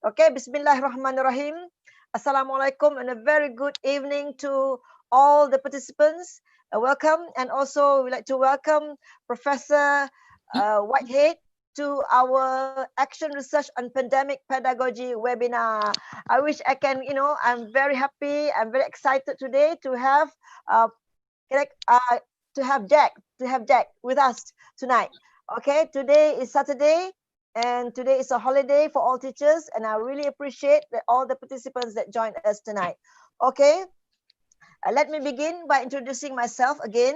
Okay, Bismillahirrahmanirrahim. Assalamualaikum and a very good evening to all the participants. Welcome, and also we'd like to welcome Professor Whitehead to our Action Research on Pandemic Pedagogy Webinar. I wish I can, I'm very happy, I'm very excited today to have Jack with us tonight. Okay, today is Saturday, and today is a holiday for all teachers, and I really appreciate all the participants that joined us tonight. Okay, let me begin by introducing myself again,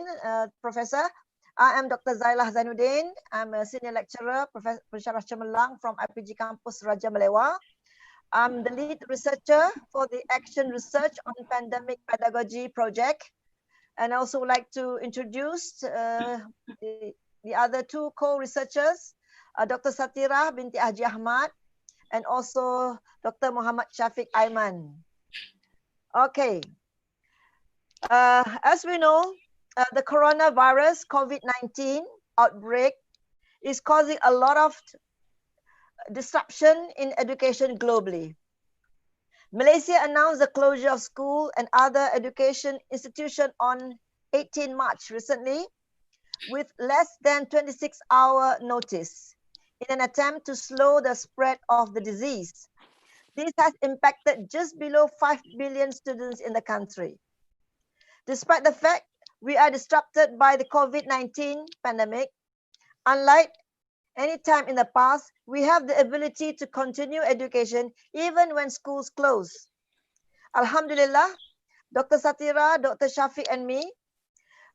Professor. I am Dr. Zailah Zainuddin. I'm a senior lecturer, Pensyarah Cemerlang from IPG Campus Raja Malewa. I'm the lead researcher for the Action Research on Pandemic Pedagogy project. And I also would like to introduce the other two co-researchers, Dr. Satira binti Haji Ahmad, and also Dr. Muhammad Shafiq Aiman. Okay. As we know, the coronavirus COVID-19 outbreak is causing a lot of disruption in education globally. Malaysia announced the closure of school and other education institutions on 18 March recently, with less than 26-hour notice in an attempt to slow the spread of the disease. This has impacted just below 5 billion students in the country. Despite the fact we are disrupted by the COVID-19 pandemic, unlike any time in the past, we have the ability to continue education even when schools close. Alhamdulillah, Dr. Satira, Dr. Shafiq and me,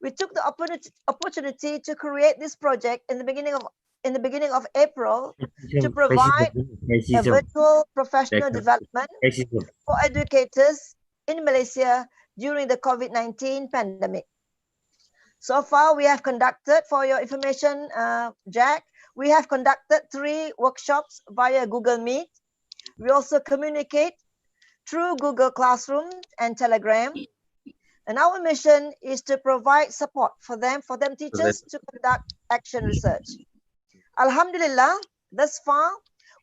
we took the opportunity to create this project in the beginning of April to provide a virtual professional development for educators in Malaysia during the COVID-19 pandemic. So far, we have conducted, for your information, Jack, we have conducted 3 workshops via Google Meet. We also communicate through Google Classroom and Telegram. And our mission is to provide support for them teachers to conduct action research. Alhamdulillah, thus far,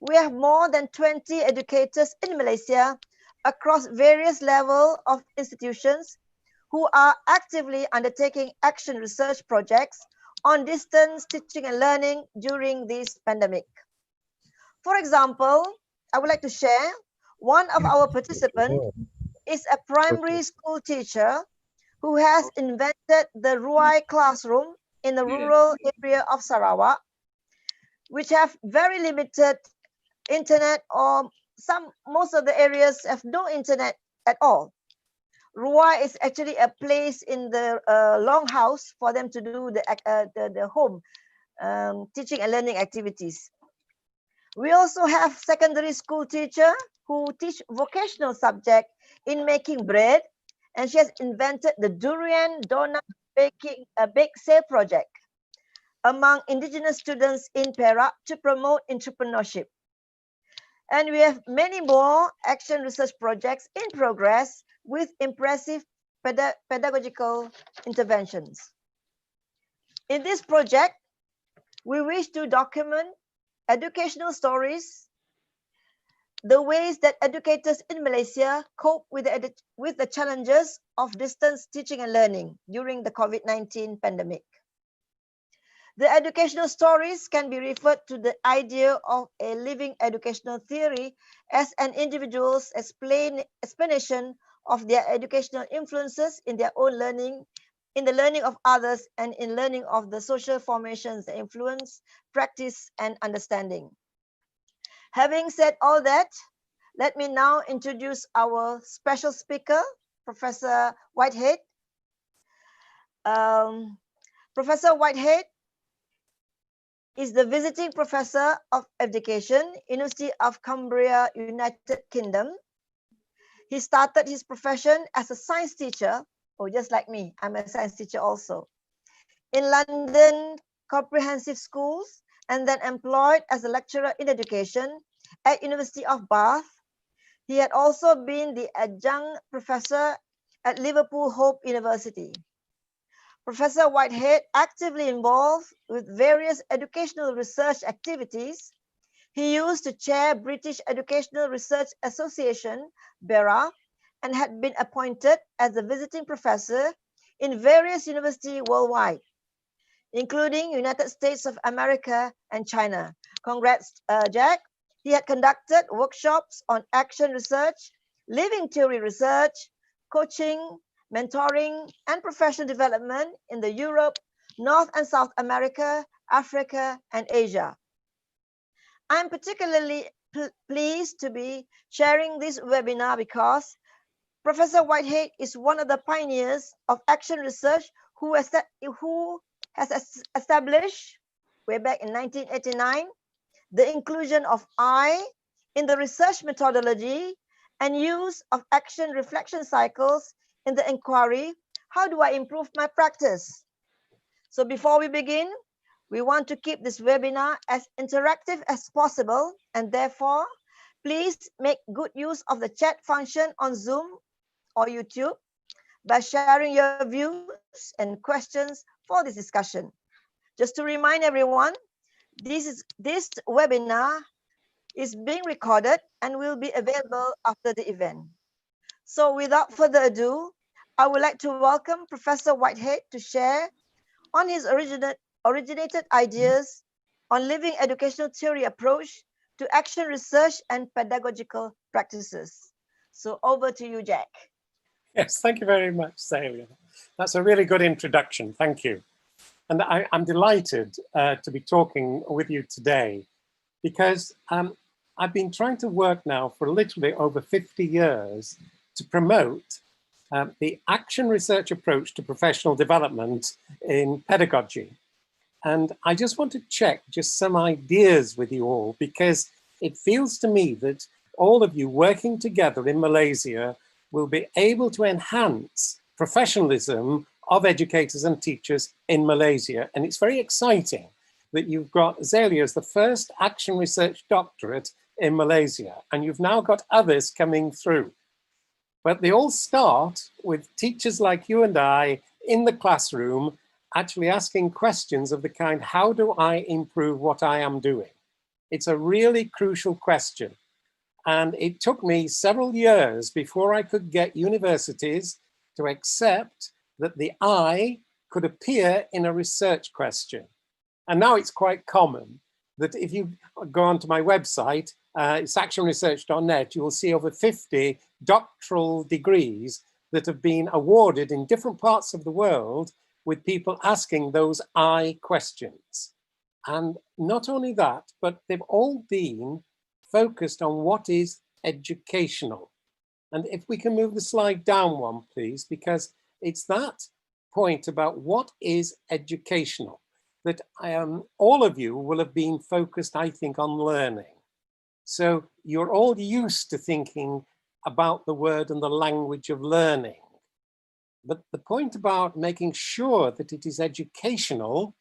we have more than 20 educators in Malaysia across various levels of institutions who are actively undertaking action research projects on distance teaching and learning during this pandemic. For example, I would like to share one of our participants is a primary school teacher who has invented the Ruai classroom in the rural area of Sarawak, which have very limited internet, or most of the areas have no internet at all. Ruai is actually a place in the longhouse for them to do the home teaching and learning activities. We also have secondary school teacher who teach vocational subject in making bread, and she has invented the durian donut bake sale project among indigenous students in Perak to promote entrepreneurship. And we have many more action research projects in progress with impressive pedagogical interventions. In this project, we wish to document educational stories, the ways that educators in Malaysia cope with the challenges of distance teaching and learning during the COVID-19 pandemic. The educational stories can be referred to the idea of a living educational theory as an individual's explanation of their educational influences in their own learning, in the learning of others, and in learning of the social formations that influence, practice, and understanding. Having said all that, let me now introduce our special speaker, Professor Whitehead. Professor Whitehead is the visiting professor of education, University of Cumbria, United Kingdom. He started his profession as a science teacher, just like me, I'm a science teacher also, in London comprehensive schools, and then employed as a lecturer in education at University of Bath. He had also been the adjunct professor at Liverpool Hope University. Professor Whitehead actively involved with various educational research activities. He used to chair British Educational Research Association, BERA, and had been appointed as a visiting professor in various universities worldwide, including United States of America and China. Congrats, Jack. He had conducted workshops on action research, living theory research, coaching, mentoring, and professional development in the Europe, North and South America, Africa, and Asia. I'm particularly pleased to be sharing this webinar because Professor Whitehead is one of the pioneers of action research who has established, way back in 1989, the inclusion of I in the research methodology and use of action reflection cycles in the inquiry, how do I improve my practice? So before we begin, we want to keep this webinar as interactive as possible, and therefore, please make good use of the chat function on Zoom or YouTube by sharing your views and questions for this discussion. Just to remind everyone, this webinar is being recorded and will be available after the event. So without further ado, I would like to welcome Professor Whitehead to share on his originated ideas on living educational theory approach to action research and pedagogical practices. So over to you, Jack. Yes, thank you very much, Celia. That's a really good introduction. Thank you. And I'm delighted to be talking with you today because I've been trying to work now for literally over 50 years to promote the action research approach to professional development in pedagogy. And I just want to check just some ideas with you all, because it feels to me that all of you working together in Malaysia will be able to enhance professionalism of educators and teachers in Malaysia. And it's very exciting that you've got Zelia as the first action research doctorate in Malaysia, and you've now got others coming through. But they all start with teachers like you and I in the classroom actually asking questions of the kind, how do I improve what I am doing? It's a really crucial question. And it took me several years before I could get universities to accept that the I could appear in a research question. And now it's quite common that if you go onto my website, it's actionresearch.net, you will see over 50 doctoral degrees that have been awarded in different parts of the world with people asking those I questions. And not only that, but they've all been focused on what is educational. And if we can move the slide down one, please, because it's that point about what is educational that all of you will have been focused, I think, on learning. So you're all used to thinking about the word and the language of learning. But the point about making sure that it is educational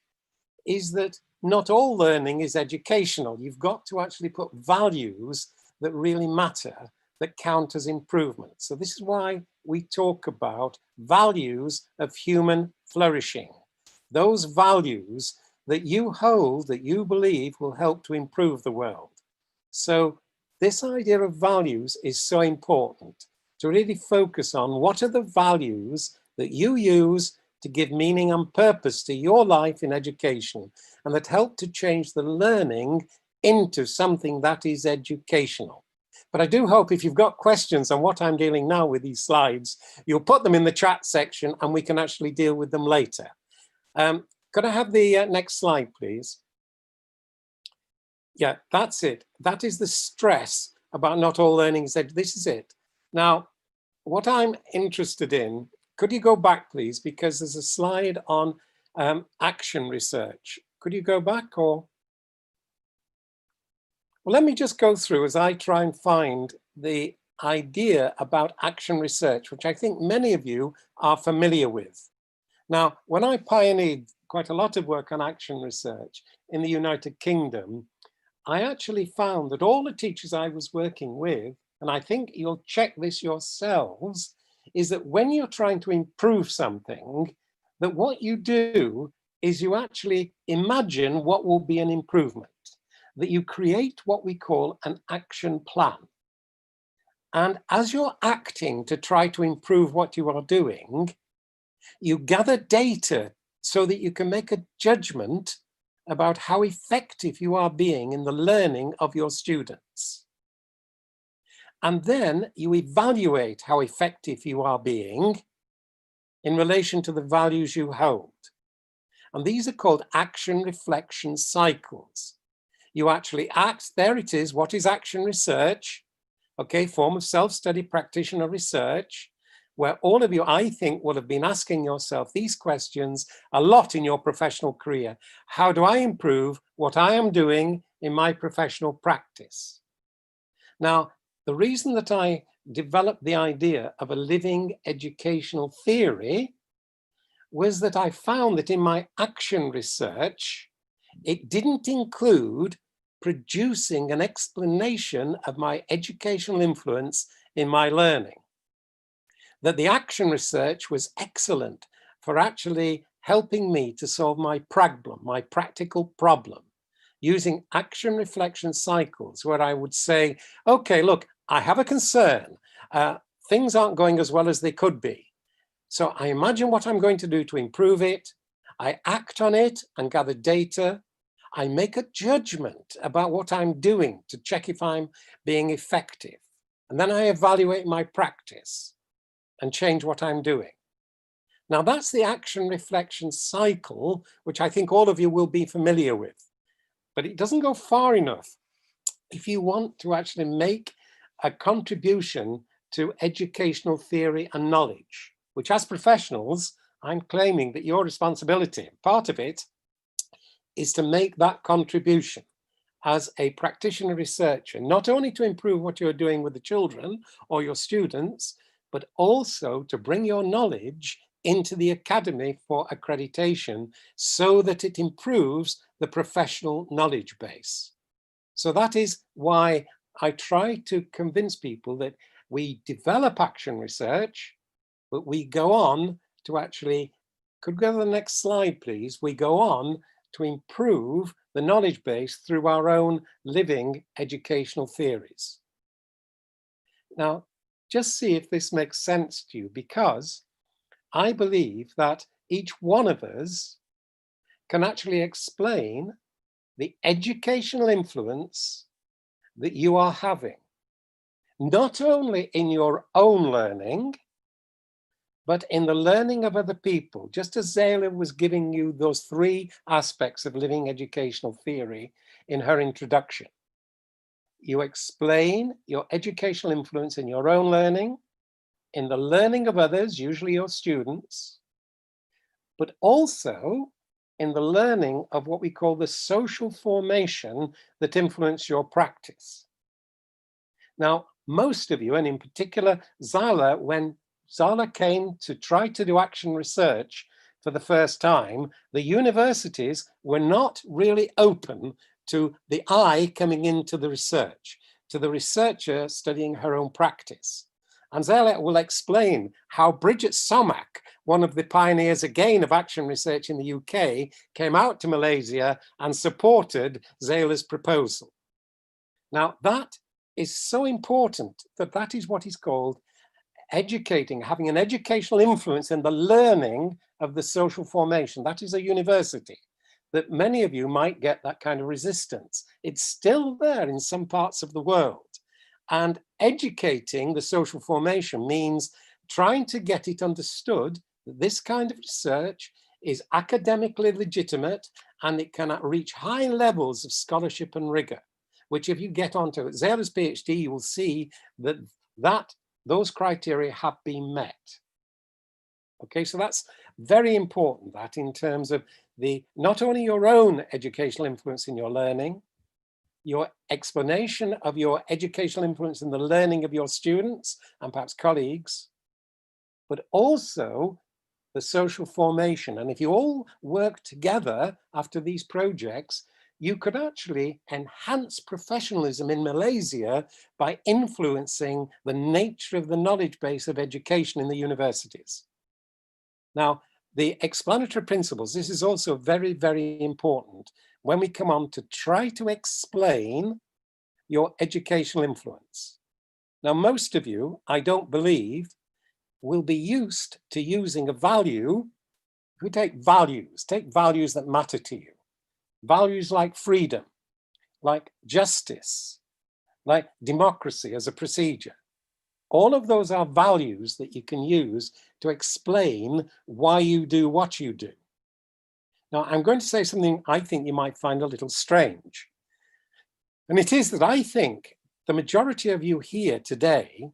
is that not all learning is educational. You've got to actually put values that really matter, that count as improvement. So this is why we talk about values of human flourishing. Those values that you hold, that you believe will help to improve the world. So this idea of values is so important, to really focus on what are the values that you use to give meaning and purpose to your life in education, and that help to change the learning into something that is educational. But I do hope if you've got questions on what I'm dealing now with these slides, you'll put them in the chat section and we can actually deal with them later. Could I have the next slide, please? Yeah, that's it. That is the stress about not all learning is education. This is it. Now, what I'm interested in, could you go back, please? Because there's a slide on action research. Could you go back or? Well, let me just go through as I try and find the idea about action research, which I think many of you are familiar with. Now, when I pioneered quite a lot of work on action research in the United Kingdom, I actually found that all the teachers I was working with, and I think you'll check this yourselves, is that when you're trying to improve something, that what you do is you actually imagine what will be an improvement. that you create what we call an action plan. And as you're acting to try to improve what you are doing, you gather data so that you can make a judgment about how effective you are being in the learning of your students. And then you evaluate how effective you are being in relation to the values you hold. And these are called action reflection cycles. You actually act, there it is, what is action research? Okay, form of self-study practitioner research, where all of you, I think, will have been asking yourself these questions a lot in your professional career. How do I improve what I am doing in my professional practice? Now, the reason that I developed the idea of a living educational theory was that I found that in my action research, it didn't include producing an explanation of my educational influence in my learning. That the action research was excellent for actually helping me to solve my problem, my practical problem, using action reflection cycles where I would say, okay, look, I have a concern. Things aren't going as well as they could be. So I imagine what I'm going to do to improve it. I act on it and gather data. I make a judgment about what I'm doing to check if I'm being effective. And then I evaluate my practice and change what I'm doing. Now that's the action reflection cycle, which I think all of you will be familiar with. But it doesn't go far enough if you want to actually make a contribution to educational theory and knowledge, which as professionals, I'm claiming that your responsibility, part of it, is to make that contribution as a practitioner researcher, not only to improve what you're doing with the children or your students, but also to bring your knowledge into the academy for accreditation so that it improves the professional knowledge base. So that is why I try to convince people that we develop action research, but we go on to actually, could we go to the next slide, please? We go on to improve the knowledge base through our own living educational theories. Now, just see if this makes sense to you, because I believe that each one of us can actually explain the educational influence that you are having, not only in your own learning, but in the learning of other people. Just as Zayla was giving you those 3 aspects of living educational theory in her introduction. You explain your educational influence in your own learning, in the learning of others, usually your students, but also in the learning of what we call the social formation that influence your practice. Now, most of you, and in particular Zala, when Zala came to try to do action research for the first time, the universities were not really open to the eye coming into the research, to the researcher studying her own practice. And Zala will explain how Bridget Somak, one of the pioneers again of action research in the UK, came out to Malaysia and supported Zala's proposal. Now that is so important that that is what is called educating, having an educational influence in the learning of the social formation. That is a university. That many of you might get that kind of resistance. It's still there in some parts of the world. And educating the social formation means trying to get it understood that this kind of research is academically legitimate and it can reach high levels of scholarship and rigor, which if you get onto it, Zala's PhD, you will see that those criteria have been met. Okay, so that's very important, that in terms of the not only your own educational influence in your learning, your explanation of your educational influence in the learning of your students and perhaps colleagues, but also the social formation. And if you all work together after these projects, you could actually enhance professionalism in Malaysia by influencing the nature of the knowledge base of education in the universities. Now, the explanatory principles, this is also very, very important. when we come on to try to explain your educational influence. Now, most of you, I don't believe, will be used to using a value. If we take values that matter to you. Values like freedom, like justice, like democracy as a procedure. All of those are values that you can use to explain why you do what you do. Now, I'm going to say something I think you might find a little strange. And it is that I think the majority of you here today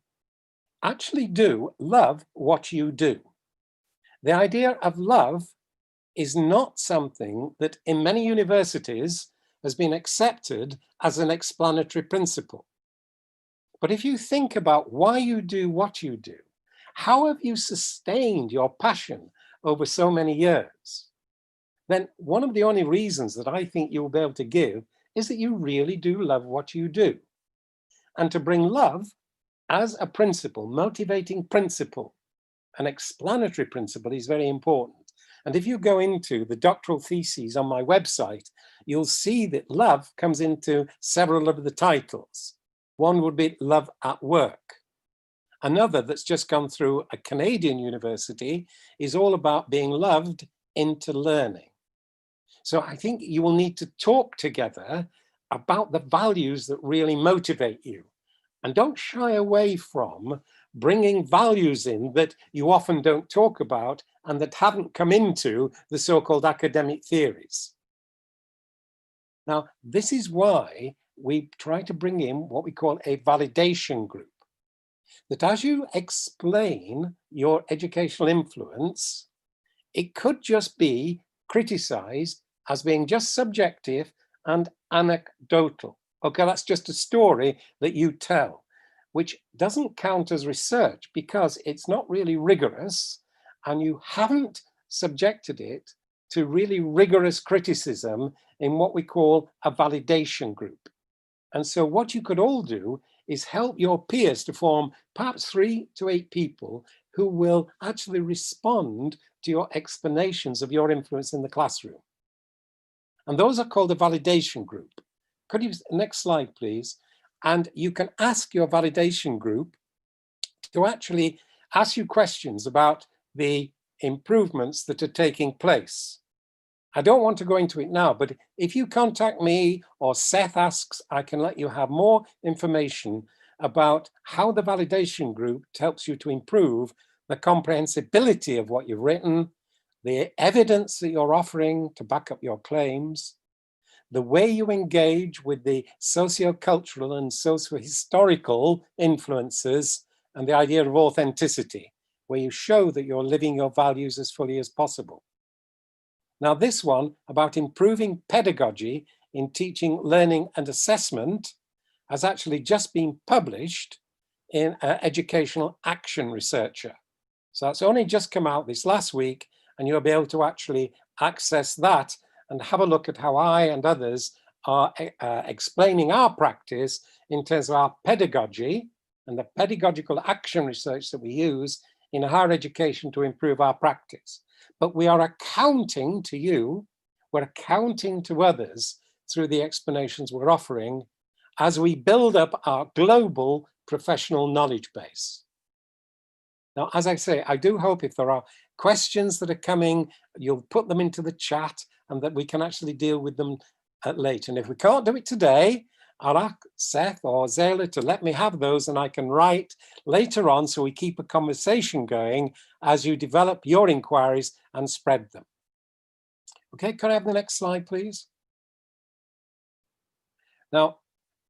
actually do love what you do. The idea of love is not something that in many universities has been accepted as an explanatory principle. But if you think about why you do what you do, how have you sustained your passion over so many years? Then one of the only reasons that I think you'll be able to give is that you really do love what you do. And to bring love as a principle, motivating principle, an explanatory principle is very important. And if you go into the doctoral theses on my website, you'll see that love comes into several of the titles. One would be love at work. Another that's just gone through a Canadian university is all about being loved into learning. So I think you will need to talk together about the values that really motivate you. And don't shy away from bringing values in that you often don't talk about and that haven't come into the so-called academic theories. Now, this is why we try to bring in what we call a validation group. That as you explain your educational influence, it could just be criticized as being just subjective and anecdotal. Okay, that's just a story that you tell, which doesn't count as research because it's not really rigorous and you haven't subjected it to really rigorous criticism in what we call a validation group. And so what you could all do is help your peers to form perhaps 3 to 8 people who will actually respond to your explanations of your influence in the classroom. And those are called a validation group. Could you, next slide, please? And you can ask your validation group to actually ask you questions about the improvements that are taking place. I don't want to go into it now, but if you contact me or Seth asks, I can let you have more information about how the validation group helps you to improve the comprehensibility of what you've written, the evidence that you're offering to back up your claims, the way you engage with the socio-cultural and socio-historical influences, and the idea of authenticity, where you show that you're living your values as fully as possible. Now, this one about improving pedagogy in teaching, learning, and assessment has actually just been published in Educational Action Researcher. So it's only just come out this last week, and you'll be able to actually access that and have a look at how I and others are explaining our practice in terms of our pedagogy and the pedagogical action research that we use in higher education to improve our practice. But we are accounting to you, we're accounting to others through the explanations we're offering as we build up our global professional knowledge base. Now, as I say, I do hope if there are questions that are coming, you'll put them into the chat and that we can actually deal with them later. And if we can't do it today, I'll ask Seth or Zayla to let me have those and I can write later on so we keep a conversation going as you develop your inquiries and spread them. Okay, can I have the next slide, please? Now,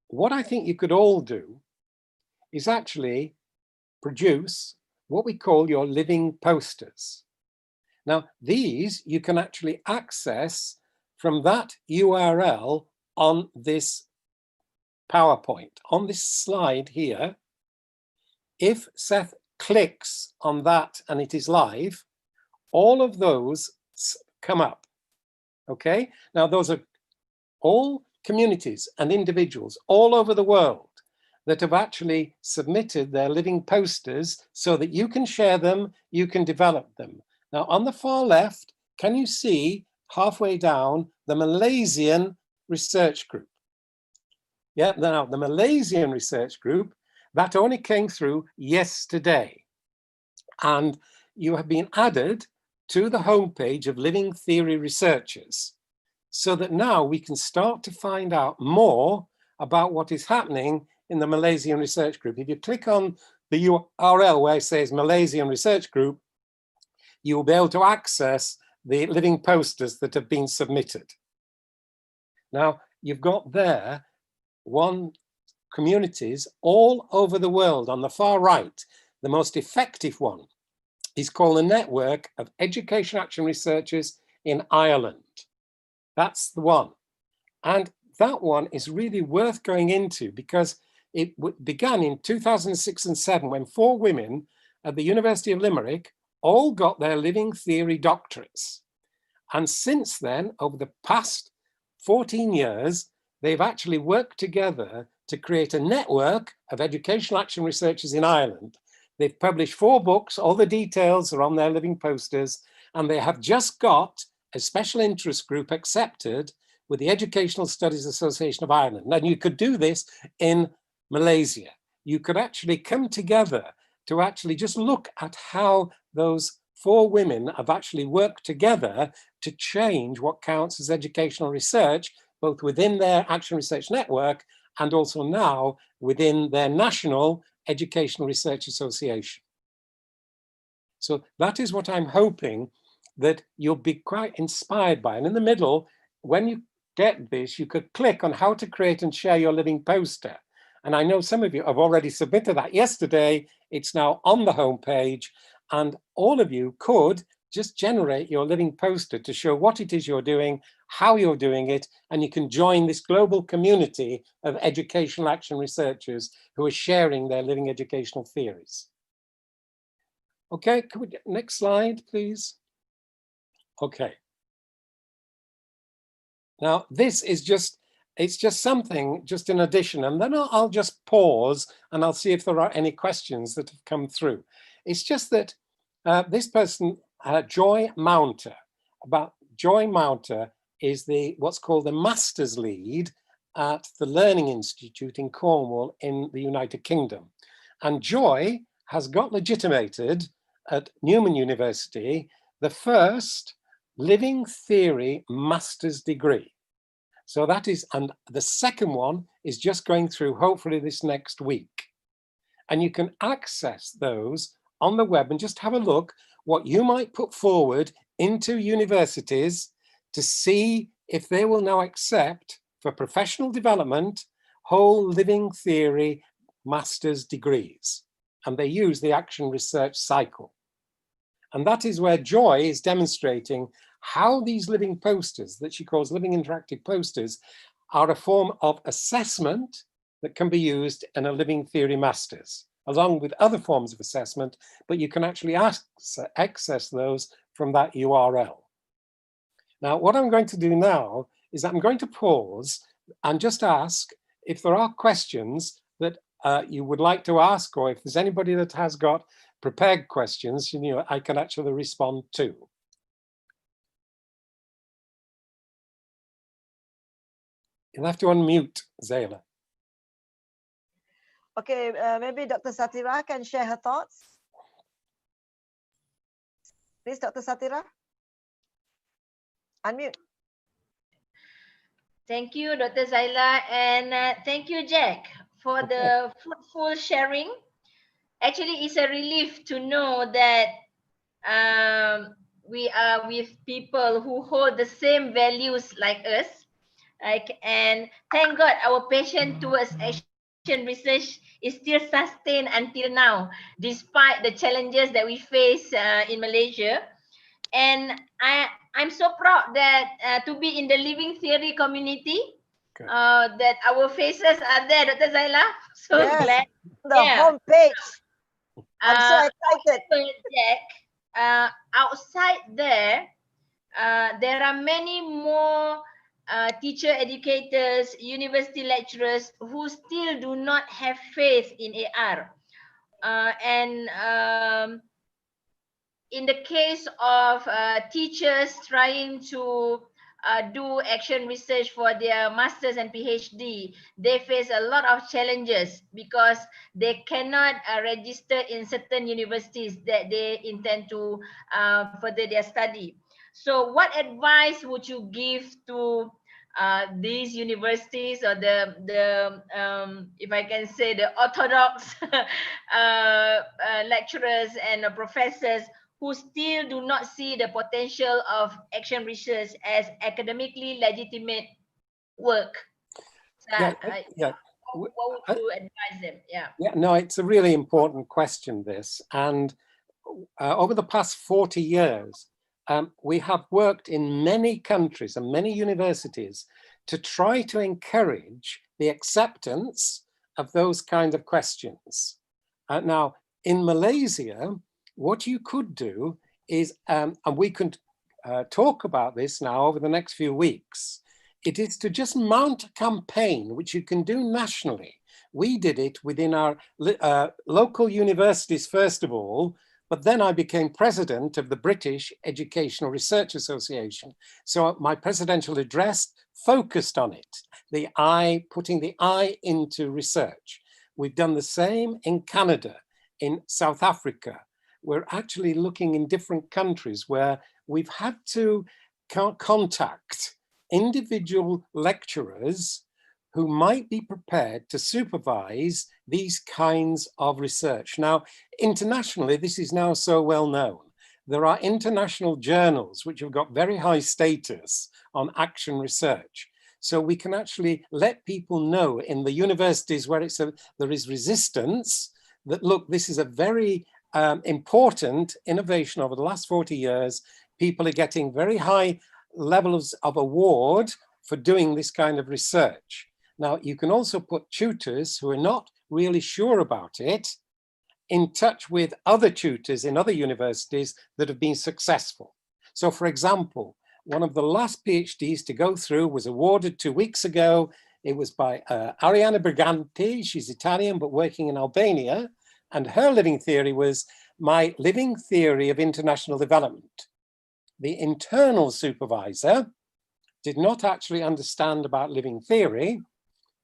what I think you could all do is actually produce what we call your living posters. Now, these you can actually access from that URL on this PowerPoint. On this slide here, if Seth clicks on that and it is live, all of those come up, okay? Now, those are all communities and individuals all over the world that have actually submitted their living posters so that you can share them, you can develop them. Now, on the far left, can you see halfway down, the Malaysian research group. Yeah, now the Malaysian research group, that only came through yesterday. And you have been added to the homepage of Living Theory Researchers, so that now we can start to find out more about what is happening in the Malaysian research group. If you click on the URL where it says Malaysian research group, you will be able to access the living posters that have been submitted. Now, you've got there communities all over the world. On the far right, the most effective one is called the Network of Education Action Researchers in Ireland. That's the one. And that one is really worth going into because it began in 2006 and 2007 when 4 women at the University of Limerick all got their living theory doctorates. And since then, over the past 14 years, they've actually worked together to create a network of educational action researchers in Ireland. They've published 4 books, all the details are on their living posters, and they have just got a special interest group accepted with the Educational Studies Association of Ireland. Now, you could do this in Malaysia. You could actually come together to actually just look at how those 4 women have actually worked together to change what counts as educational research, both within their Action Research Network and also now within their National Educational Research Association. So that is what I'm hoping that you'll be quite inspired by. And in the middle, when you get this, you could click on how to create and share your living poster. And I know some of you have already submitted that yesterday. It's now on the homepage, and all of you could just generate your living poster to show what it is you're doing, how you're doing it, and you can join this global community of educational action researchers who are sharing their living educational theories. Okay, could we get next slide, please? Okay. Now, this is just, it's just something, just in addition, and then I'll just pause and I'll see if there are any questions that have come through. It's just that this person, Joy Mounter, Joy Mounter is what's called the Master's Lead at the Learning Institute in Cornwall in the United Kingdom. And Joy has got legitimated at Newman University the first Living Theory Master's degree. So that is, and the second one is just going through hopefully this next week. And you can access those on the web and just have a look what you might put forward into universities to see if they will now accept for professional development whole living theory master's degrees. And they use the action research cycle. And that is where Joy is demonstrating how these living posters that she calls living interactive posters are a form of assessment that can be used in a living theory master's, along with other forms of assessment, but you can actually access those from that URL. Now, what I'm going to do now is I'm going to pause and just ask if there are questions that you would like to ask, or if there's anybody that has got prepared questions, I can actually respond to. You'll have to unmute, Zayla. Okay, maybe Dr. Satira can share her thoughts. Please, Dr. Satira. Unmute. Thank you, Dr. Zaila, and thank you, Jack, for the fruitful sharing. Actually, it's a relief to know that we are with people who hold the same values like us. And thank God our passion towards action research is still sustained until now, despite the challenges that we face in Malaysia. And I'm so proud that to be in the living theory community, that our faces are there, Dr. Zaila. So yes, glad. The homepage. I'm so excited. Jack, outside there are many more teacher educators, university lecturers who still do not have faith in AR. in the case of teachers trying to do action research for their masters and PhD, they face a lot of challenges because they cannot register in certain universities that they intend to further their study. So what advice would you give to these universities, or the if I can say, the orthodox lecturers and professors who still do not see the potential of action research as academically legitimate work? So, Yeah. what would you advise them? Yeah. Yeah, no, it's a really important question, this. And over the past 40 years, we have worked in many countries and many universities to try to encourage the acceptance of those kind of questions. Now, in Malaysia, what you could do is, and we can talk about this now over the next few weeks, it is to just mount a campaign, which you can do nationally. We did it within our local universities, first of all, but then I became president of the British Educational Research Association. So my presidential address focused on it, putting the I into research. We've done the same in Canada, in South Africa. We're actually looking in different countries where we've had to contact individual lecturers who might be prepared to supervise these kinds of research. Now, internationally, this is now so well known. There are international journals which have got very high status on action research. So we can actually let people know in the universities where there is resistance that, look, this is a very important innovation over the last 40 years. People are getting very high levels of award for doing this kind of research. Now, you can also put tutors who are not really sure about it in touch with other tutors in other universities that have been successful. So, for example, one of the last PhDs to go through was awarded 2 weeks ago. It was by Arianna Briganti. She's Italian, but working in Albania. And her living theory was my living theory of international development. The internal supervisor did not actually understand about living theory,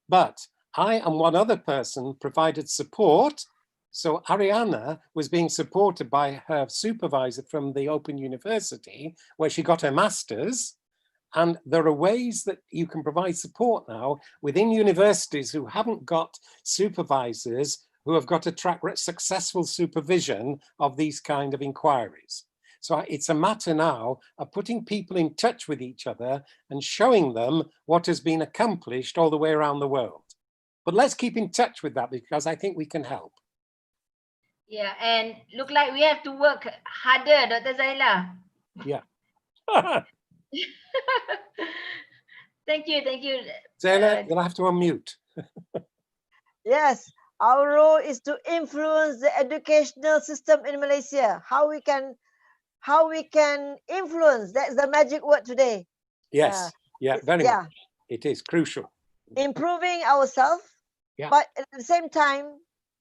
but I and one other person provided support. So Arianna was being supported by her supervisor from the Open University, where she got her master's. And there are ways that you can provide support now within universities who haven't got supervisors who have got a track record, successful supervision of these kind of inquiries. So it's a matter now of putting people in touch with each other and showing them what has been accomplished all the way around the world. But let's keep in touch with that, because I think we can help. Yeah, and look like we have to work harder, Dr. Zaila. Yeah. Thank you. Zaila, you'll have to unmute. Yes, our role is to influence the educational system in Malaysia. How we can influence, that's the magic word today. Yes, very much. It is crucial. Improving ourselves, but at the same time,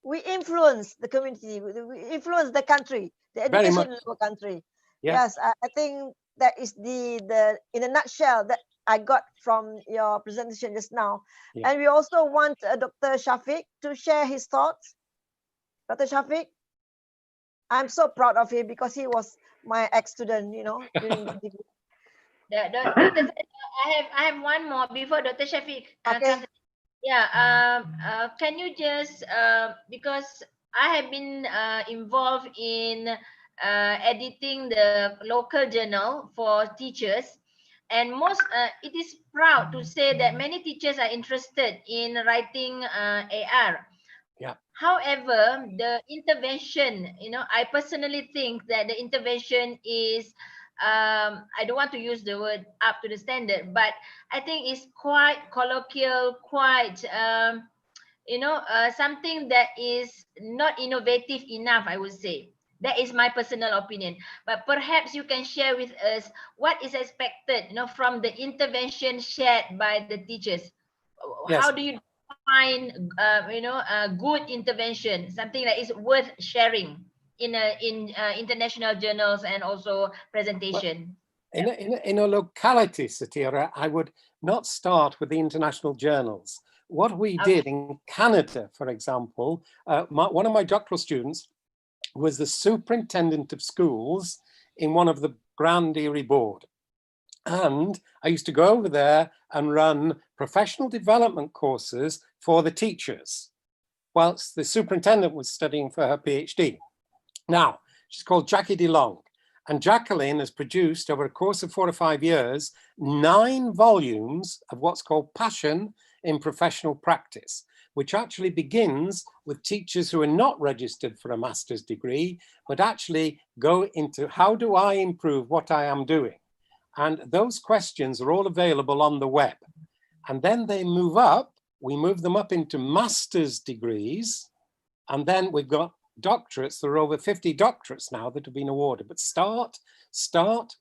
we influence the community, we influence the country, the education of the country. Yes, I think that is the in a nutshell that I got from your presentation just now. And we also want Dr. Shafiq to share his thoughts. Dr. Shafiq, I'm so proud of him because he was my ex-student, you know, during the degree. I have one more before Dr. Shafiq. Okay. Can you just because I have been involved in editing the local journal for teachers, and it is proud to say that many teachers are interested in writing AR. However, the intervention, I personally think that the intervention is, I don't want to use the word up to the standard, but I think it's quite colloquial, quite, something that is not innovative enough, I would say. That is my personal opinion. But perhaps you can share with us what is expected, from the intervention shared by the teachers. How do you find, a good intervention, something that is worth sharing? in international journals and also presentation. In a locality, Satira, I would not start with the international journals. What we did in Canada, for example, one of my doctoral students was the superintendent of schools in one of the Grand Erie board. And I used to go over there and run professional development courses for the teachers, whilst the superintendent was studying for her PhD. Now, she's called Jackie DeLong. And Jacqueline has produced, over a course of 4 or 5 years, 9 volumes of what's called Passion in Professional Practice, which actually begins with teachers who are not registered for a master's degree, but actually go into how do I improve what I am doing? And those questions are all available on the web. And then they move up, we move them up into master's degrees, and then we've got doctorates. There are over 50 doctorates now that have been awarded, but start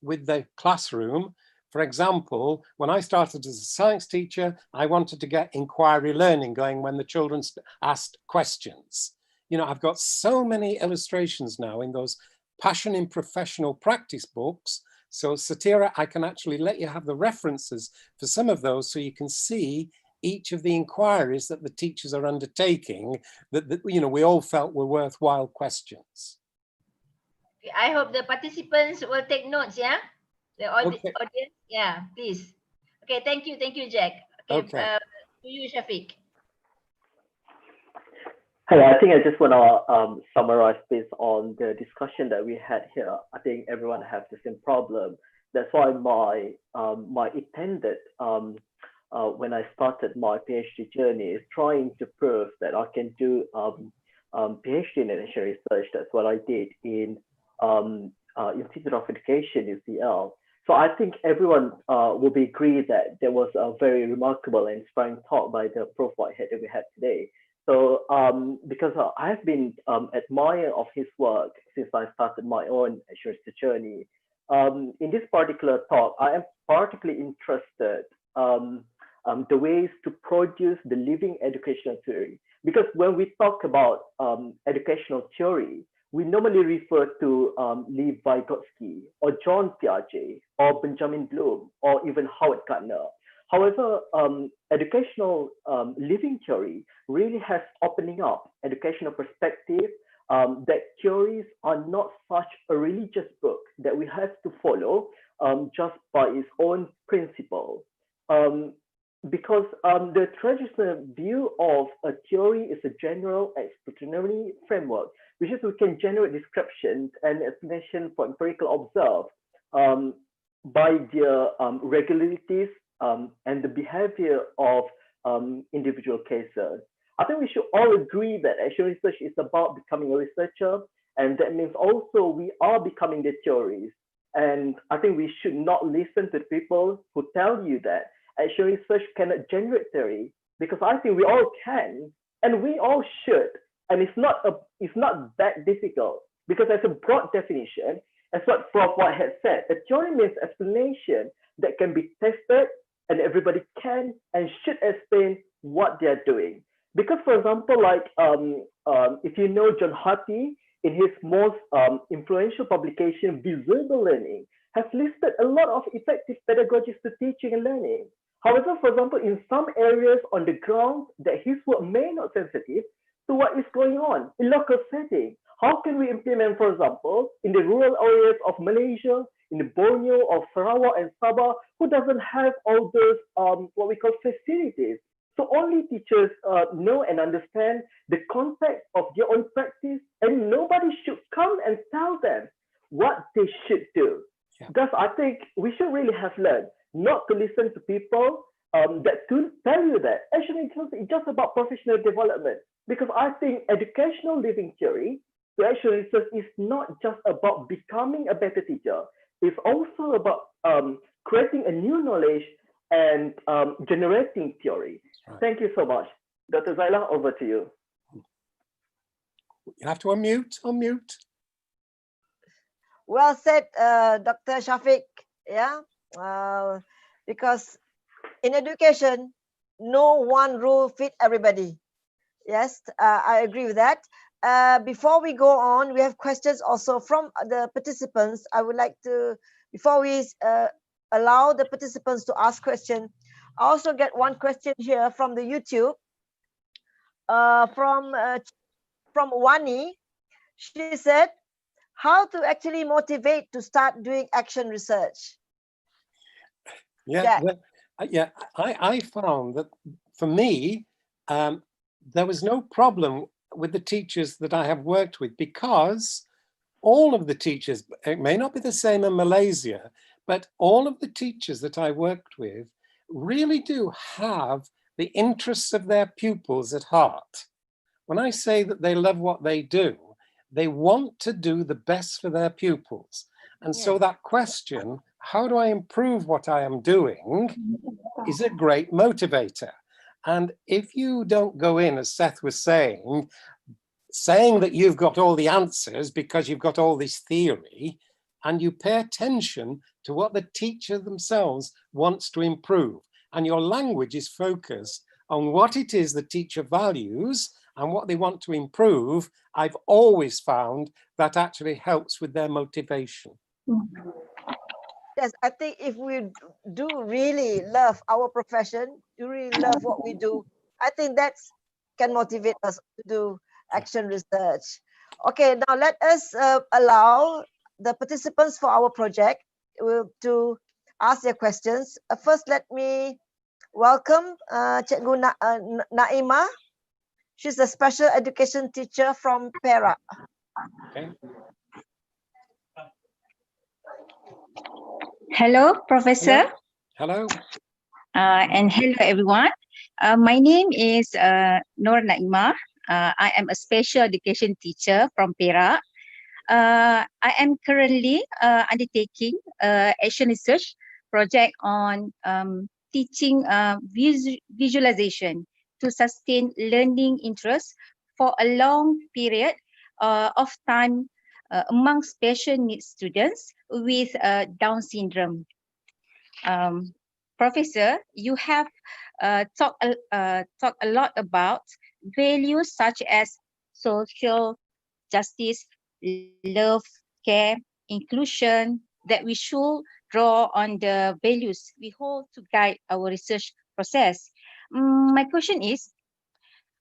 with the classroom. For example, when I started as a science teacher, I wanted to get inquiry learning going when the children asked questions. You know, I've got so many illustrations now in those Passion in Professional Practice books. So Satira, I can actually let you have the references for some of those so you can see each of the inquiries that the teachers are undertaking that you know, we all felt were worthwhile questions. I hope the participants will take notes, yeah? The audience, yeah, please. Okay, thank you, Jack. Okay, to you, Shafiq. Hello, I think I just want to summarize based on the discussion that we had here. I think everyone has the same problem. That's why my intended when I started my PhD journey is trying to prove that I can do PhD in education research. That's what I did in Institute of Education, UCL. So I think everyone will be agree that there was a very remarkable and inspiring talk by the Prof Whitehead that we had today. So because I've been admirer of his work since I started my own research journey. In this particular talk, I am particularly interested the ways to produce the living educational theory. Because when we talk about educational theory, we normally refer to Lev Vygotsky or John Piaget or Benjamin Bloom or even Howard Gardner. However, educational living theory really has opening up educational perspective that theories are not such a religious book that we have to follow just by its own principle. Because the traditional view of a theory is a general explanatory framework, which is we can generate descriptions and explanation for empirical observed by their regularities and the behavior of individual cases. I think we should all agree that actual research is about becoming a researcher, and that means also we are becoming the theories. And I think we should not listen to people who tell you that actual research cannot generate theory, because I think we all can, and we all should. And it's not that difficult, because there's a broad definition, as what Prof Whitehead said. A theory means explanation that can be tested, and everybody can and should explain what they're doing. Because, for example, like if you know John Hattie, in his most influential publication, Visible Learning, has listed a lot of effective pedagogies to teaching and learning. However, for example, in some areas on the ground that his work may not sensitive to what is going on in local setting. How can we implement, for example, in the rural areas of Malaysia, in the Borneo or Sarawak and Sabah, who doesn't have all those what we call facilities? So only teachers know and understand the context of their own practice, and nobody should come and tell them what they should do. Yeah. Thus, I think we should really have learned not to listen to people that to tell you that actually it's just about professional development. Because I think educational living theory to actually research is not just about becoming a better teacher. It's also about creating a new knowledge and generating theory. Right. Thank you so much. Dr. Zaila, over to you. You have to unmute. Well said, Dr. Shafiq. Yeah, because in education, no one rule fit everybody. Yes, I agree with that. before we go on, we have questions also from the participants. I would like to, before we allow the participants to ask questions, I also get one question here from the YouTube, from Wani. She said, how to actually motivate to start doing action research? Yeah, well, I found that for me, there was no problem with the teachers that I have worked with, because all of the teachers, it may not be the same in Malaysia, but all of the teachers that I worked with really do have the interests of their pupils at heart. When I say that they love what they do, they want to do the best for their pupils. And so that question, how do I improve what I am doing, is a great motivator. And if you don't go in, as Seth was saying that you've got all the answers because you've got all this theory, and you pay attention to what the teacher themselves wants to improve, and your language is focused on what it is the teacher values and what they want to improve, I've always found that actually helps with their motivation. Yes, I think if we do really love our profession, do really love what we do, I think that can motivate us to do action research. Okay, now let us allow the participants for our project to ask their questions. First, let me welcome Cikgu Naima. She's a special education teacher from Perak. Okay. Hello, Professor. Hello. And hello, everyone. My name is Nur Naima. I am a special education teacher from Perak. I am currently undertaking action research project on teaching visualization to sustain learning interest for a long period of time among special needs students with Down syndrome. Professor, you have talked a lot about values such as social justice, love, care, inclusion, that we should draw on the values we hold to guide our research process. My question is,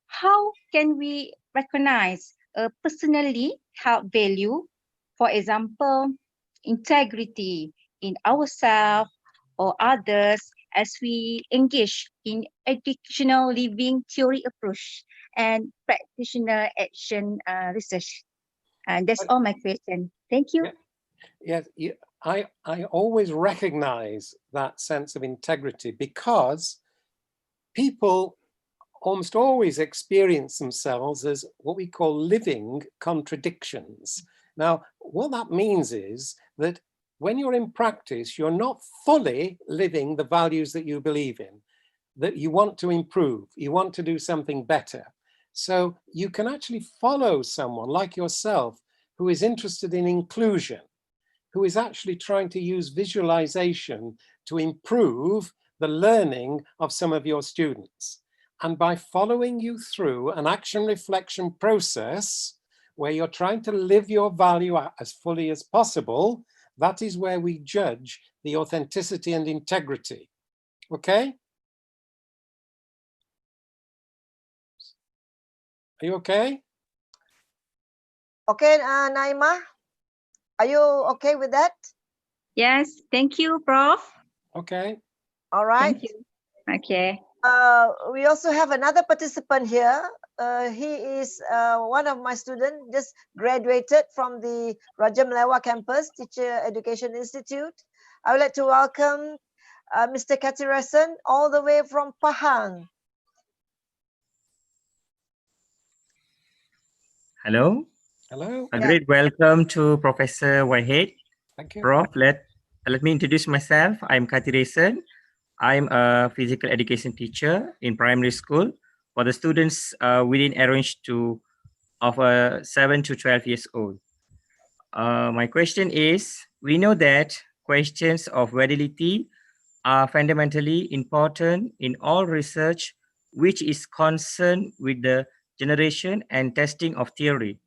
how can we recognize a personally held value, for example, integrity in ourselves or others, as we engage in educational living theory approach and practitioner action research? And that's all my question. Thank you. Yes, I always recognize that sense of integrity, because people almost always experience themselves as what we call living contradictions. Now, what that means is that when you're in practice, you're not fully living the values that you believe in, that you want to improve, you want to do something better. So you can actually follow someone like yourself who is interested in inclusion, who is actually trying to use visualization to improve the learning of some of your students. And by following you through an action reflection process where you're trying to live your value as fully as possible, that is where we judge the authenticity and integrity. Okay? Are you okay? Okay, Naima, are you okay with that? Yes, thank you, Prof. Okay. All right. Thank you. Okay. We also have another participant here. He is one of my students, just graduated from the Raja Malewa campus, Teacher Education Institute. I would like to welcome Mr. Katirasan, all the way from Pahang. Hello. Hello. A great welcome to Professor Whitehead. Thank you. Prof, let me introduce myself. I'm Katirasan. I'm a physical education teacher in primary school for the students within a range of 7 to 12 years old. My question is, we know that questions of validity are fundamentally important in all research which is concerned with the generation, and testing of theory.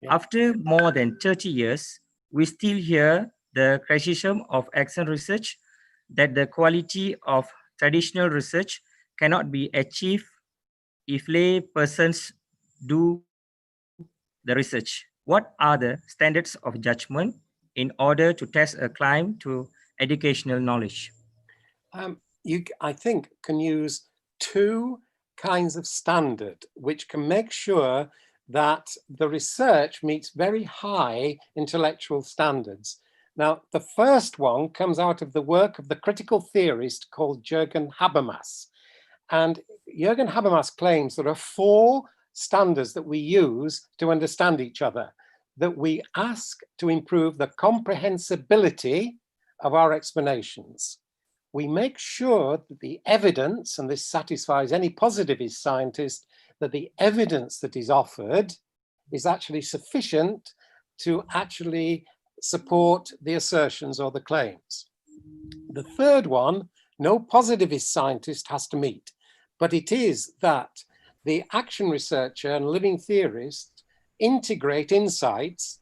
Yeah. After more than 30 years, we still hear the criticism of action research that the quality of traditional research cannot be achieved if lay persons do the research. What are the standards of judgment in order to test a claim to educational knowledge? You, I think, can use two kinds of standard which can make sure that the research meets very high intellectual standards. Now, the first one comes out of the work of the critical theorist called Jürgen Habermas. And Jürgen Habermas claims there are 4 standards that we use to understand each other, that we ask to improve the comprehensibility of our explanations. We make sure that the evidence, and this satisfies any positivist scientist, that the evidence that is offered is actually sufficient to actually support the assertions or the claims. The third one, no positivist scientist has to meet, but it is that the action researcher and living theorist integrate insights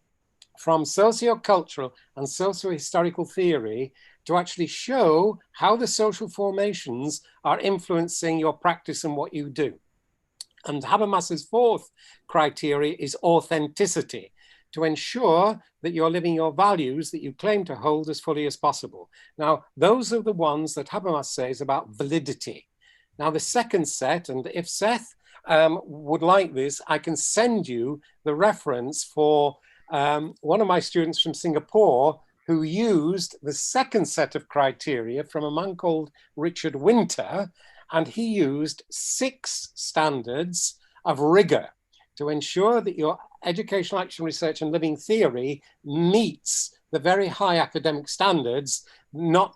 from socio-cultural and socio-historical theory to actually show how the social formations are influencing your practice and what you do. And Habermas's 4th criteria is authenticity, to ensure that you're living your values that you claim to hold as fully as possible. Now, those are the ones that Habermas says about validity. Now, the second set, and if Seth would like this, I can send you the reference for one of my students from Singapore who used the second set of criteria from a man called Richard Winter, and he used 6 standards of rigor to ensure that your educational action research and living theory meets the very high academic standards, not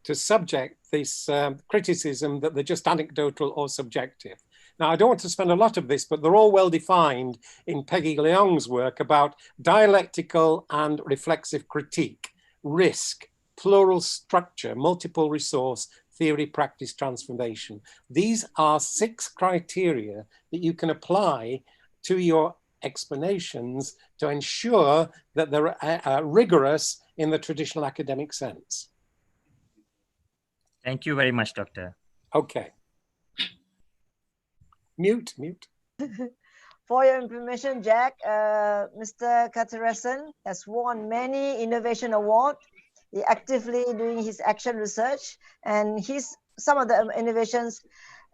to subject this criticism that they're just anecdotal or subjective. Now, I don't want to spend a lot of this, but they're all well defined in Peggy Leong's work about dialectical and reflexive critique, risk, plural structure, multiple resource, theory, practice, transformation. These are 6 criteria that you can apply to your explanations to ensure that they're rigorous in the traditional academic sense. Thank you very much, Doctor. Okay. Mute. For your information, Jack, Mr. Katarasan has won many innovation awards. He actively doing his action research, and some of the innovations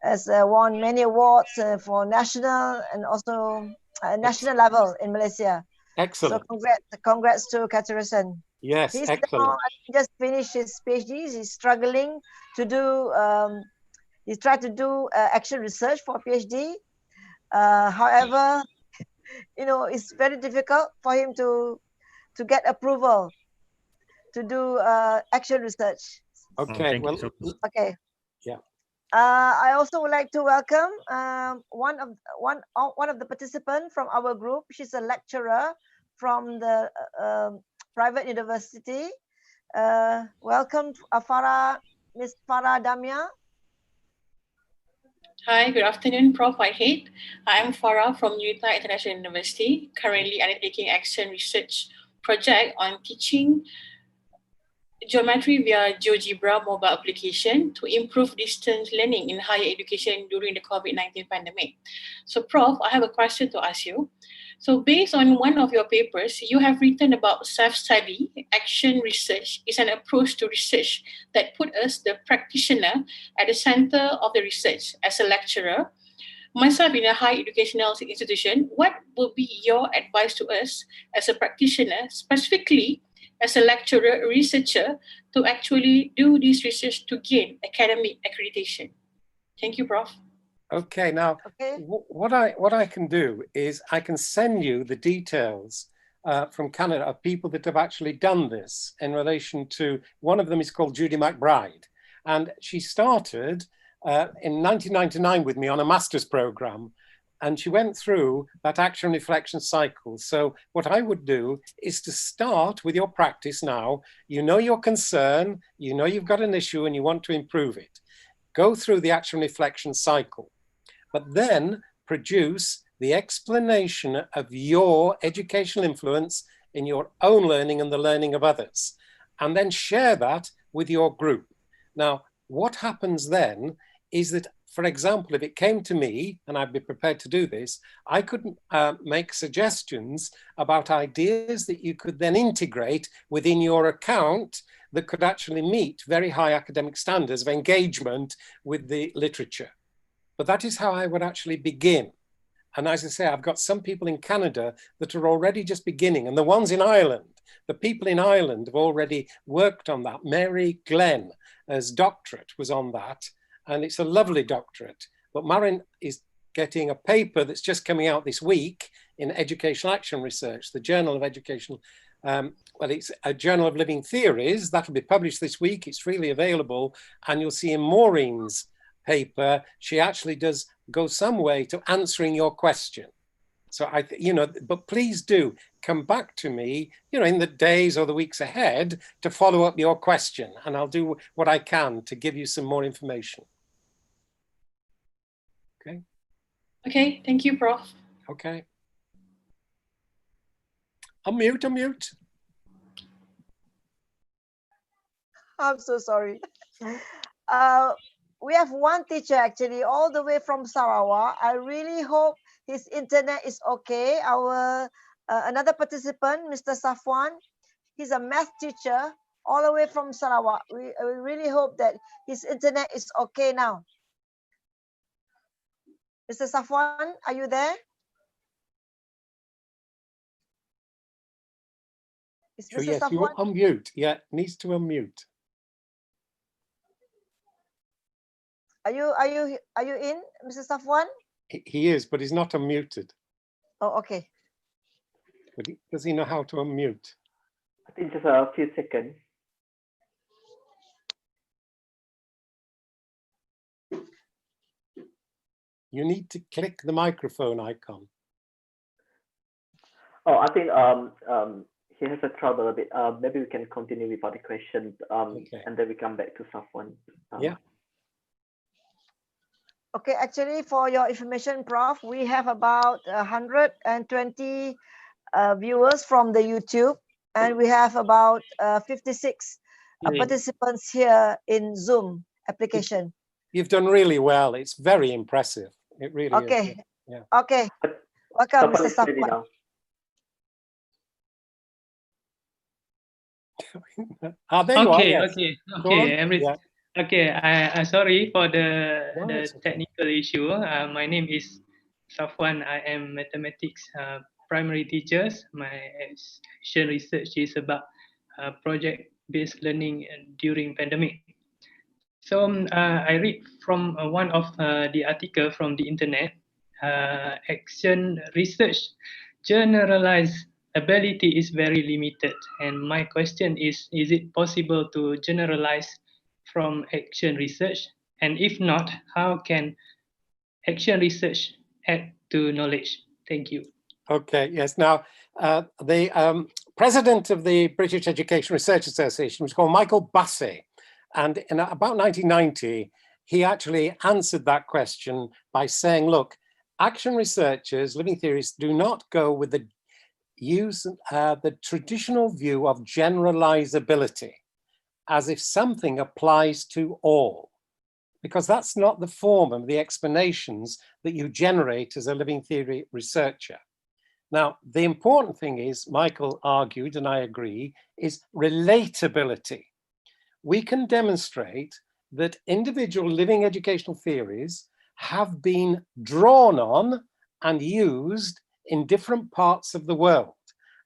has won many awards for national and also national level in Malaysia. Excellent. So congrats to Katarasan. Yes, He's excellent. just finished his PhD. He's struggling to do. He's tried to do action research for PhD. However, it's very difficult for him to get approval to do action research. Okay. Well, okay. Yeah. I also would like to welcome one of the participants from our group. She's a lecturer from the private university. Welcome, Miss Farah Damia. Hi, good afternoon, Prof Whitehead. I'm Farah from Utah International University, currently undertaking action research project on teaching geometry via GeoGebra mobile application to improve distance learning in higher education during the COVID-19 pandemic. So Prof, I have a question to ask you. So based on one of your papers, you have written about self-study. Action research is an approach to research that put us, the practitioner, at the center of the research. As a lecturer, myself in a higher educational institution, what will be your advice to us as a practitioner, specifically as a lecturer, researcher, to actually do this research to gain academic accreditation? Thank you, Prof. Okay, now what I can do is I can send you the details from Canada of people that have actually done this in relation to, one of them is called Judy McBride, and she started in 1999 with me on a master's program, and she went through that action reflection cycle. So what I would do is to start with your practice now. You know your concern, you know you've got an issue and you want to improve it. Go through the action reflection cycle, but then produce the explanation of your educational influence in your own learning and the learning of others, and then share that with your group. Now, what happens then is that, for example, if it came to me, and I'd be prepared to do this, I could make suggestions about ideas that you could then integrate within your account that could actually meet very high academic standards of engagement with the literature. But that is how I would actually begin. And as I say, I've got some people in Canada that are already just beginning, and the ones in Ireland, the people in Ireland have already worked on that. Mary Glenn's doctorate was on that, and it's a lovely doctorate. But Marin is getting a paper that's just coming out this week in Educational Action Research, the Journal of Educational, well, it's a Journal of Living Theories. That'll be published this week. It's freely available. And you'll see in Maureen's paper, she actually does go some way to answering your question. So but please do come back to me, in the days or the weeks ahead to follow up your question, and I'll do what I can to give you some more information. Okay. Okay, thank you, Prof. Okay. Unmute. I'm so sorry. We have one teacher actually all the way from Sarawak. I really hope his internet is okay. Our another participant, Mr. Safwan, he's a math teacher all the way from Sarawak. We really hope that his internet is okay now. Mr. Safwan, are you there? Is Mr. Yes, Safwan? you unmute. Yeah, needs to unmute. Are you in, Mr. Safwan? He is, but he's not unmuted. Oh, okay. But does he know how to unmute? I think just a few seconds. You need to click the microphone icon. Oh, I think he has a trouble a bit. Maybe we can continue with other questions, Okay. and then we come back to Safwan. Yeah. Okay, actually, for your information, Prof, we have about 120 viewers from the YouTube, and we have about 56 participants here in Zoom application. You've done really well. It's very impressive. It really is. Yeah. Okay. Welcome, Safwan Mr. is ready Safwan. Ah, there you are. Okay, Yes. okay. Okay, I sorry for the okay. technical issue. My name is Safwan. I am mathematics primary teachers. My action research is about project-based learning during pandemic. So I read from one of the article from the internet. Action research generalize ability is very limited, and my question is it possible to generalize from action research? And if not, how can action research add to knowledge? Thank you. Okay, yes. Now, the president of the British Education Research Association was called Michael Bassey. And in about 1990, he actually answered that question by saying, look, action researchers, living theories, do not go with the the traditional view of generalizability, as if something applies to all, because that's not the form of the explanations that you generate as a living theory researcher. Now, the important thing is, Michael argued, and I agree, is relatability. We can demonstrate that individual living educational theories have been drawn on and used in different parts of the world.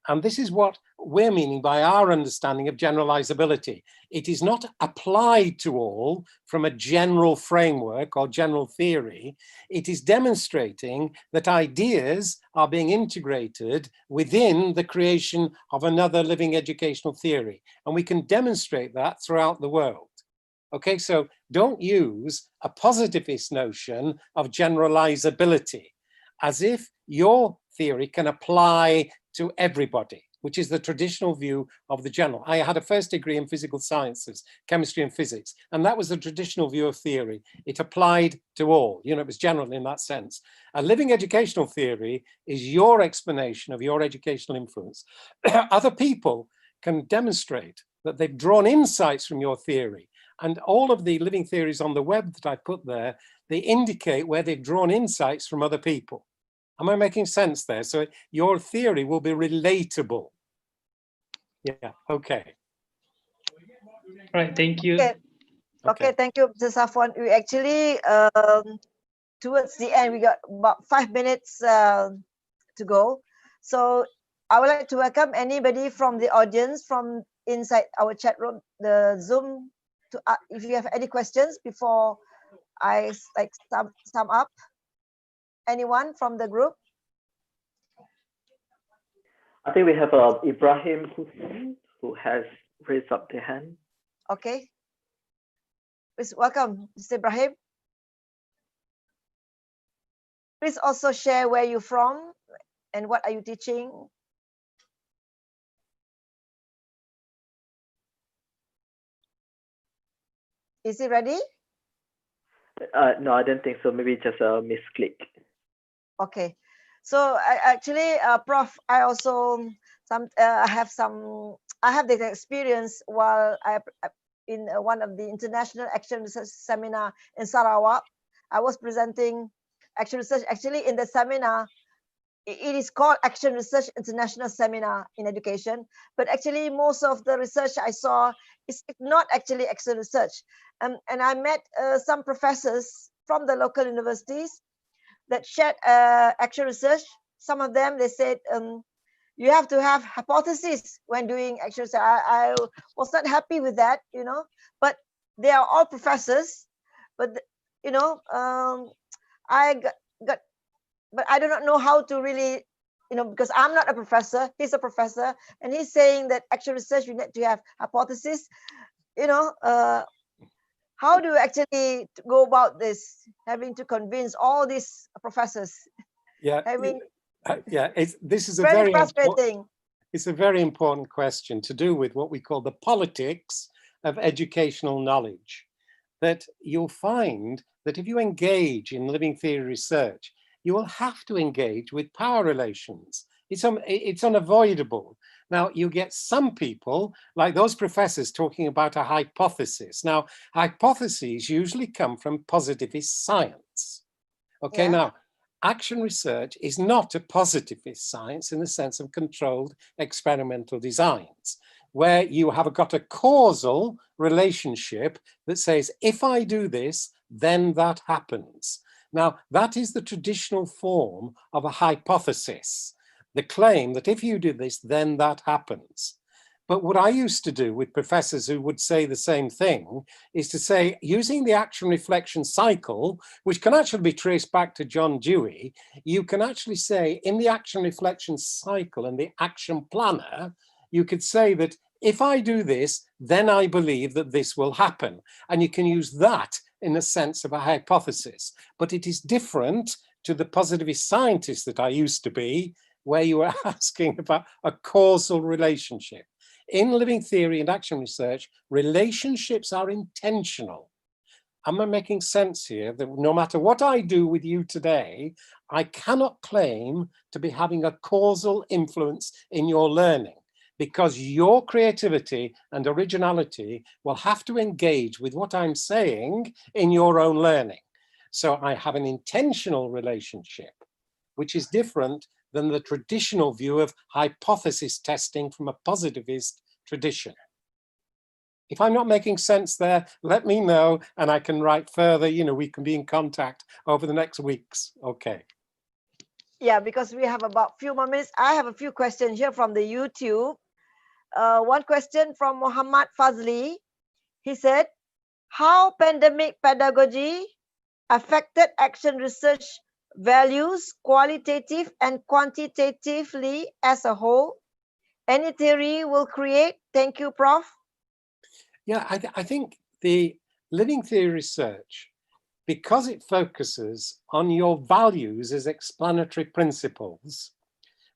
And this is what we're meaning by our understanding of generalizability. It is not applied to all from a general framework or general theory. It is demonstrating that ideas are being integrated within the creation of another living educational theory. And we can demonstrate that throughout the world. Okay, so don't use a positivist notion of generalizability as if your theory can apply to everybody. which is the traditional view of the general. I had a first degree in physical sciences, chemistry and physics, and that was the traditional view of theory. It applied to all, you know, it was general in that sense. A living educational theory is your explanation of your educational influence. Other people can demonstrate that they've drawn insights from your theory. And all of the living theories on the web that I put there, they indicate where they've drawn insights from other people. Am I making sense there? So your theory will be relatable. Yeah, okay. Right, thank you. Okay, thank you, Mr. Safwan. We actually, towards the end, we got about 5 minutes to go. So I would like to welcome anybody from the audience from inside our chat room, the Zoom, to if you have any questions before I sum up. Anyone from the group? I think we have Ibrahim Hussein who has raised up their hand. Okay. Please welcome, Mr. Ibrahim. Please also share where you're from and what are you teaching. Is he ready? No, I don't think so. Maybe just a misclick. Okay. So actually, Prof, I also I have the experience while in one of the international action research seminar in Sarawak. I was presenting action research. Actually, in the seminar, it is called Action Research International Seminar in Education, but actually most of the research I saw is not actually action research. And I met some professors from the local universities that shared action research. Some of them, they said, you have to have hypotheses when doing action research. I was not happy with that, you know, but they are all professors. But, you know, I got but I do not know how to really, you know, because I'm not a professor, he's a professor, and he's saying that action research, you need to have hypothesis. You know, how do you actually go about this, having to convince all these professors? Yeah, this is a very frustrating. It's a very important question to do with what we call the politics of educational knowledge. That you'll find that if you engage in living theory research, you will have to engage with power relations. It's unavoidable. Now, you get some people, like those professors, talking about a hypothesis. Now, hypotheses usually come from positivist science. Okay, now, action research is not a positivist science in the sense of controlled experimental designs, where you have got a causal relationship that says, if I do this, then that happens. Now, that is the traditional form of a hypothesis, the claim that if you do this, then that happens. But what I used to do with professors who would say the same thing is to say, using the action reflection cycle, which can actually be traced back to John Dewey, you can actually say in the action reflection cycle and the action planner, you could say that if I do this, then I believe that this will happen. And you can use that in the sense of a hypothesis. But it is different to the positivist scientist that I used to be, where you were asking about a causal relationship. In living theory and action research, relationships are intentional. Am I making sense here? That no matter what I do with you today, I cannot claim to be having a causal influence in your learning, because your creativity and originality will have to engage with what I'm saying in your own learning. So I have an intentional relationship, which is different than the traditional view of hypothesis testing from a positivist tradition. If I'm not making sense there, let me know and I can write further. You know, we can be in contact over the next weeks. Okay. Yeah, because we have about few more minutes. I have a few questions here from the YouTube. One question from Muhammad Fazli. He said, how pandemic pedagogy affected action research values qualitative and quantitatively as a whole? Any theory will create? Thank you, Prof. Yeah, I think the living theory research, because it focuses on your values as explanatory principles,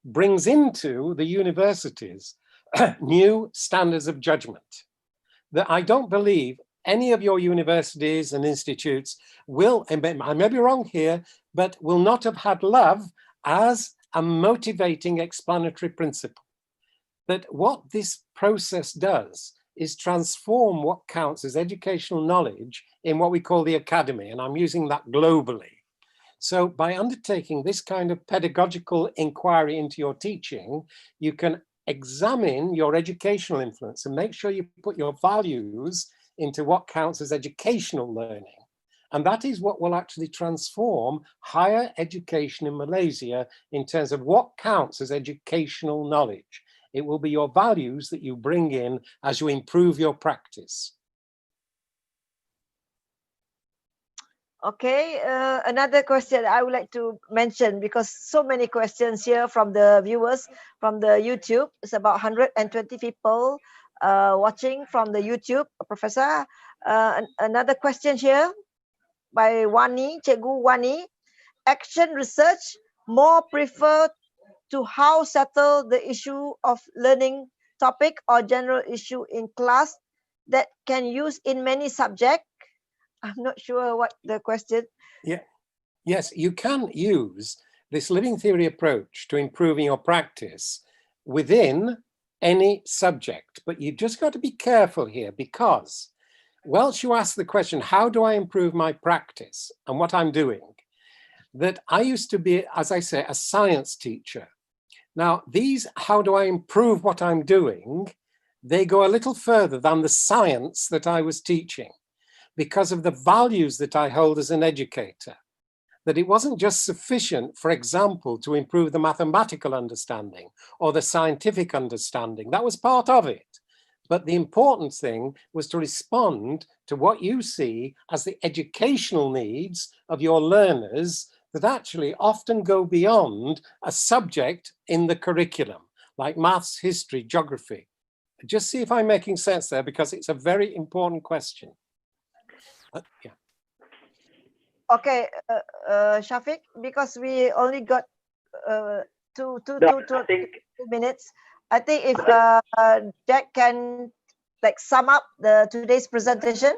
brings into the universities new standards of judgment that I don't believe any of your universities and institutes will, I may be wrong here, but will not have had love as a motivating explanatory principle. That what this process does is transform what counts as educational knowledge in what we call the academy, and I'm using that globally. So by undertaking this kind of pedagogical inquiry into your teaching, you can examine your educational influence and make sure you put your values into what counts as educational learning. And that is what will actually transform higher education in Malaysia in terms of what counts as educational knowledge. It will be your values that you bring in as you improve your practice. Okay, another question I would like to mention, because so many questions here from the viewers from the YouTube. It's about 120 people watching from the YouTube, Professor. Another question here by Wani, Cikgu Wani. Action research more prefer to how settle the issue of learning topic or general issue in class that can use in many subjects? I'm not sure what the question. Yeah. Yes, you can use this living theory approach to improving your practice within any subject, but you've just got to be careful here, because whilst you ask the question, how do I improve my practice and what I'm doing, that I used to be, as I say, a science teacher. Now, these, how do I improve what I'm doing, they go a little further than the science that I was teaching, because of the values that I hold as an educator. That it wasn't just sufficient, for example, to improve the mathematical understanding or the scientific understanding. That was part of it. But the important thing was to respond to what you see as the educational needs of your learners that actually often go beyond a subject in the curriculum, like maths, history, geography. Just see if I'm making sense there, because it's a very important question. Yeah. Okay, Shafiq, because we only got two minutes. I think if Jack can like sum up today's presentation.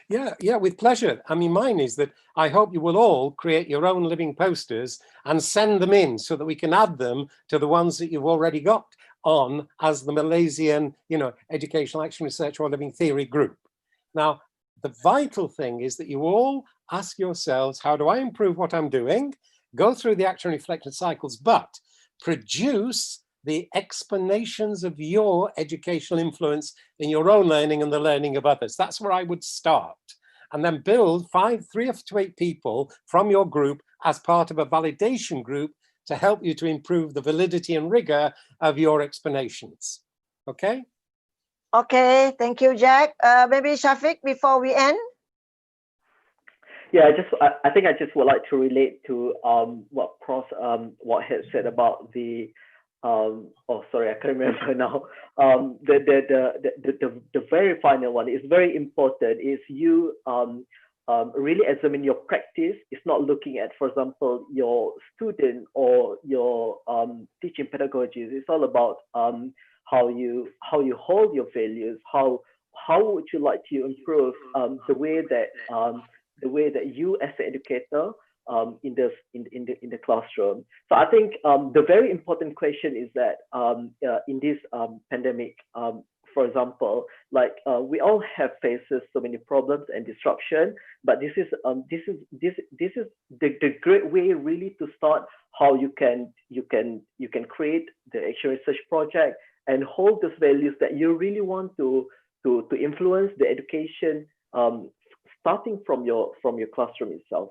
Yeah, with pleasure. I mean, mine is that I hope you will all create your own living posters and send them in so that we can add them to the ones that you've already got on as the Malaysian, Educational Action Research or Living Theory group. Now, the vital thing is that you all ask yourselves, how do I improve what I'm doing? Go through the action reflection cycles, but produce the explanations of your educational influence in your own learning and the learning of others. That's where I would start. And then build 3 to 8 people from your group as part of a validation group to help you to improve the validity and rigor of your explanations. Okay? Okay, thank you, Jack. Maybe Shafiq, before we end. Yeah, I think I just would like to relate to what Prof Whitehead said about the oh sorry, I can't remember now. The very final one is very important. Is you really examine your practice. It's not looking at, for example, your student or your teaching pedagogies. It's all about how you hold your values. How would you like to improve the way that you as an educator in the classroom. So I think the very important question is that in this pandemic, for example, like we all have faces so many problems and disruption, but this is the great way really to start how you can create the action research project and hold those values that you really want to influence the education starting from your classroom itself.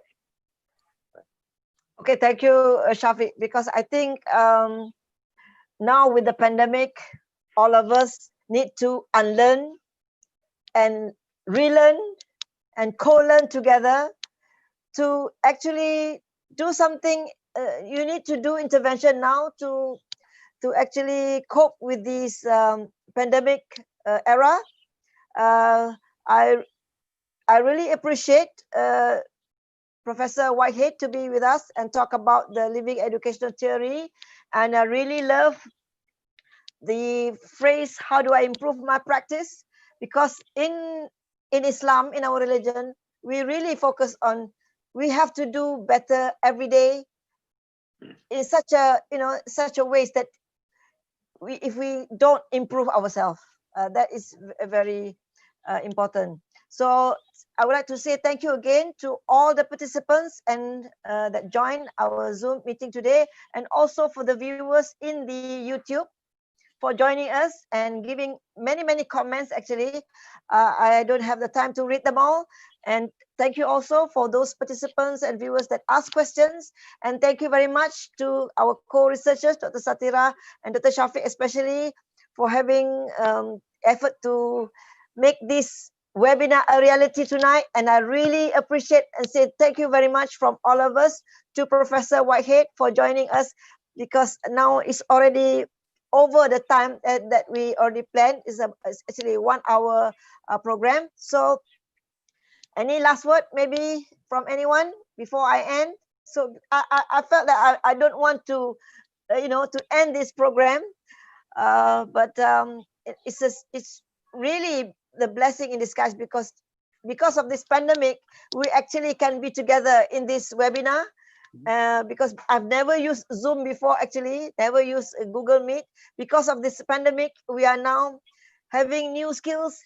Okay, thank you, Shafiq, because I think now with the pandemic, all of us need to unlearn and relearn and co-learn together to actually do something. You need to do intervention now to actually cope with this pandemic era. I really appreciate Professor Whitehead to be with us and talk about the living educational theory And I really love the phrase, how do I improve my practice? Because in Islam, in our religion, we really focus on, we have to do better every day in such a, such a ways that if we don't improve ourselves, that is very important. So I would like to say thank you again to all the participants and that joined our Zoom meeting today, and also for the viewers in the YouTube for joining us and giving many comments. Actually, I don't have the time to read them all. And thank you also for those participants and viewers that ask questions. And thank you very much to our co-researchers, Dr. Satira and Dr. Shafiq, especially for having effort to make this webinar a reality tonight. And I really appreciate and say thank you very much from all of us to Professor Whitehead for joining us, because now it's already over the time that we already planned. Is actually 1 hour program. So any last word maybe from anyone before I end? So I felt that I don't want to to end this program, but it's really the blessing in disguise, because of this pandemic we actually can be together in this webinar. Because I've never used Zoom before, actually, never used Google Meet. Because of this pandemic, we are now having new skills,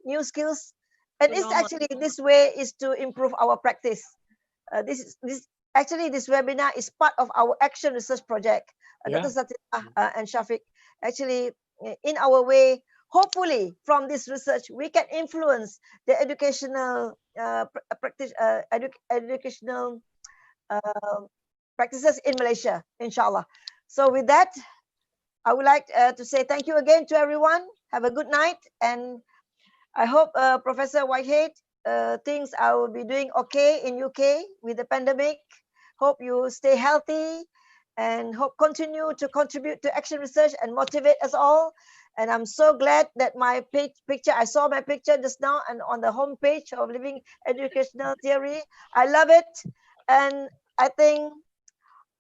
new skills. And it's actually, this way is to improve our practice. This webinar is part of our action research project. Dr. Satira and Shafiq, actually, in our way, hopefully from this research, we can influence the educational educational practices in Malaysia, inshallah. So with that, I would like to say thank you again to everyone. Have a good night, and I hope Professor Whitehead thinks I will be doing okay in UK with the pandemic. Hope you stay healthy, and hope continue to contribute to action research and motivate us all. And I'm so glad that my picture, I saw my picture just now and on the homepage of Living Educational Theory. I love it. And I think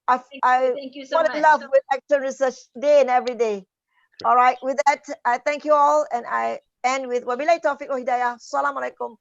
I thank you so fall in much. love with action research day and every day. All right, with that, I thank you all, and I end with wabillahi taufiq wa hidayah. Assalamualaikum